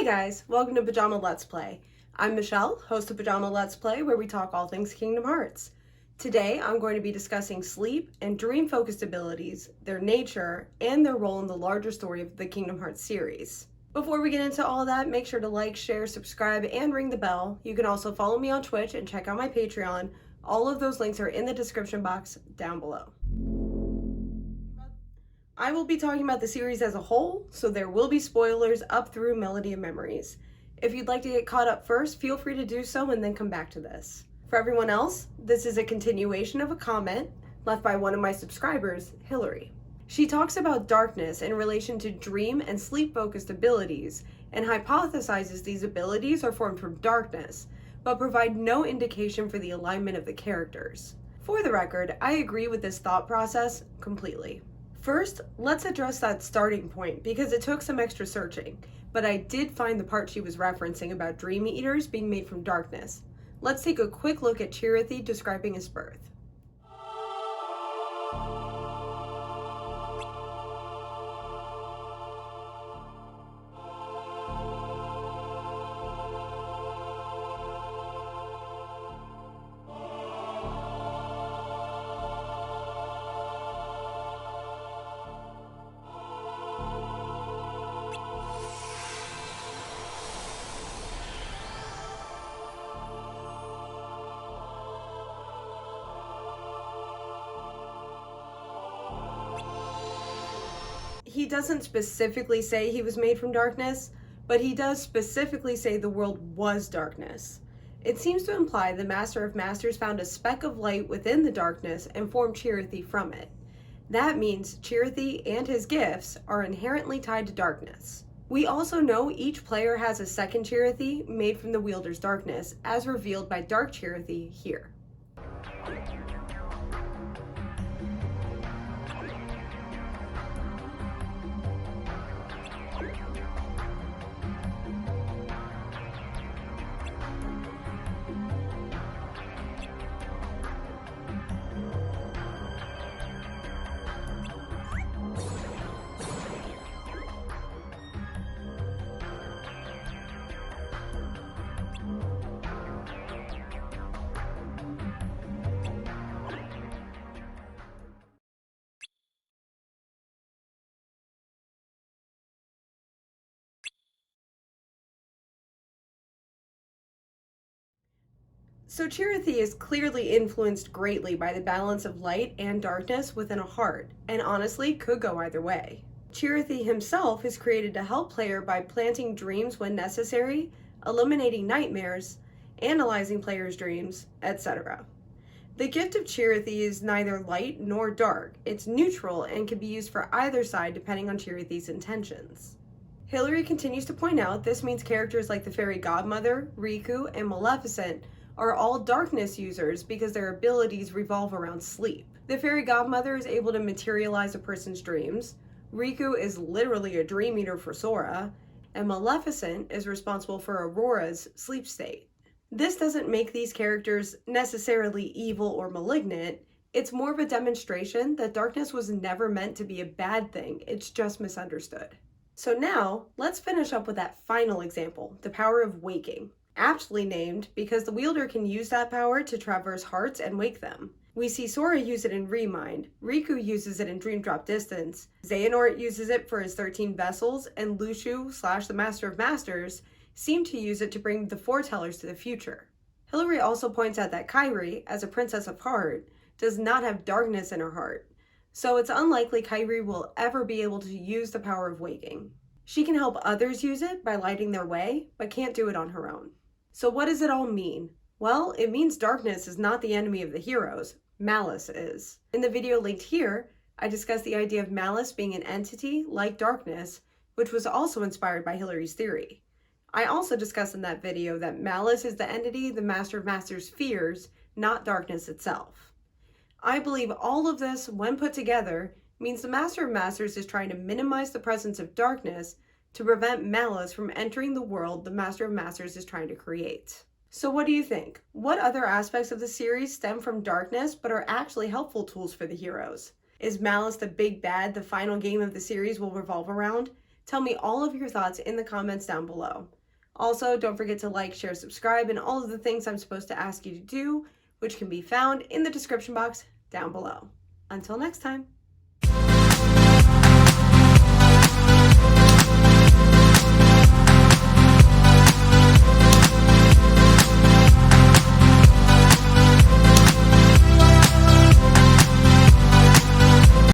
Hey guys, welcome to Pajama Let's Play. I'm Michelle, host of Pajama Let's Play, where we talk all things Kingdom Hearts. Today I'm going to be discussing sleep and dream-focused abilities, their nature, and their role in the larger story of the Kingdom Hearts series. Before we get into all that, make sure to like, share, subscribe, and ring the bell. You can also follow me on Twitch and check out my Patreon. All of those links are in the description box down below. I will be talking about the series as a whole, so there will be spoilers up through Melody of Memories. If you'd like to get caught up first, feel free to do so and then come back to this. For everyone else, this is a continuation of a comment left by one of my subscribers, Hillary. She talks about darkness in relation to dream and sleep-focused abilities, and hypothesizes these abilities are formed from darkness, but provide no indication for the alignment of the characters. For the record, I agree with this thought process completely. First, let's address that starting point because it took some extra searching, but I did find the part she was referencing about dream eaters being made from darkness. Let's take a quick look at Chirithy describing his birth. He doesn't specifically say he was made from darkness, but he does specifically say the world was darkness. It seems to imply the Master of Masters found a speck of light within the darkness and formed Chirithy from it. That means Chirithy and his gifts are inherently tied to darkness. We also know each player has a second Chirithy made from the wielder's darkness, as revealed by Dark Chirithy here. So Chirithy is clearly influenced greatly by the balance of light and darkness within a heart, and honestly could go either way. Chirithy himself is created to help player by planting dreams when necessary, eliminating nightmares, analyzing players' dreams, etc. The gift of Chirithy is neither light nor dark. It's neutral and can be used for either side depending on Chirithy's intentions. Hillary continues to point out this means characters like the Fairy Godmother, Riku, and Maleficent are all darkness users because their abilities revolve around sleep. The Fairy Godmother is able to materialize a person's dreams, Riku is literally a dream eater for Sora, and Maleficent is responsible for Aurora's sleep state. This doesn't make these characters necessarily evil or malignant, it's more of a demonstration that darkness was never meant to be a bad thing, it's just misunderstood. So now, let's finish up with that final example, the power of waking. Aptly named because the wielder can use that power to traverse hearts and wake them. We see Sora use it in Remind, Riku uses it in Dream Drop Distance, Xehanort uses it for his 13 vessels, and Luxu / the Master of Masters seem to use it to bring the foretellers to the future. Hillary also points out that Kairi, as a Princess of Heart, does not have darkness in her heart, so it's unlikely Kairi will ever be able to use the power of waking. She can help others use it by lighting their way, but can't do it on her own. So what does it all mean? Well, it means darkness is not the enemy of the heroes, Malice is. In the video linked here, I discussed the idea of Malice being an entity like darkness, which was also inspired by Hillary's theory. I also discussed in that video that Malice is the entity the Master of Masters fears, not darkness itself. I believe all of this, when put together, means the Master of Masters is trying to minimize the presence of darkness to prevent Malice from entering the world the Master of Masters is trying to create. So what do you think? What other aspects of the series stem from darkness but are actually helpful tools for the heroes? Is Malice the big bad the final game of the series will revolve around? Tell me all of your thoughts in the comments down below. Also, don't forget to like, share, subscribe, and all of the things I'm supposed to ask you to do, which can be found in the description box down below. Until next time.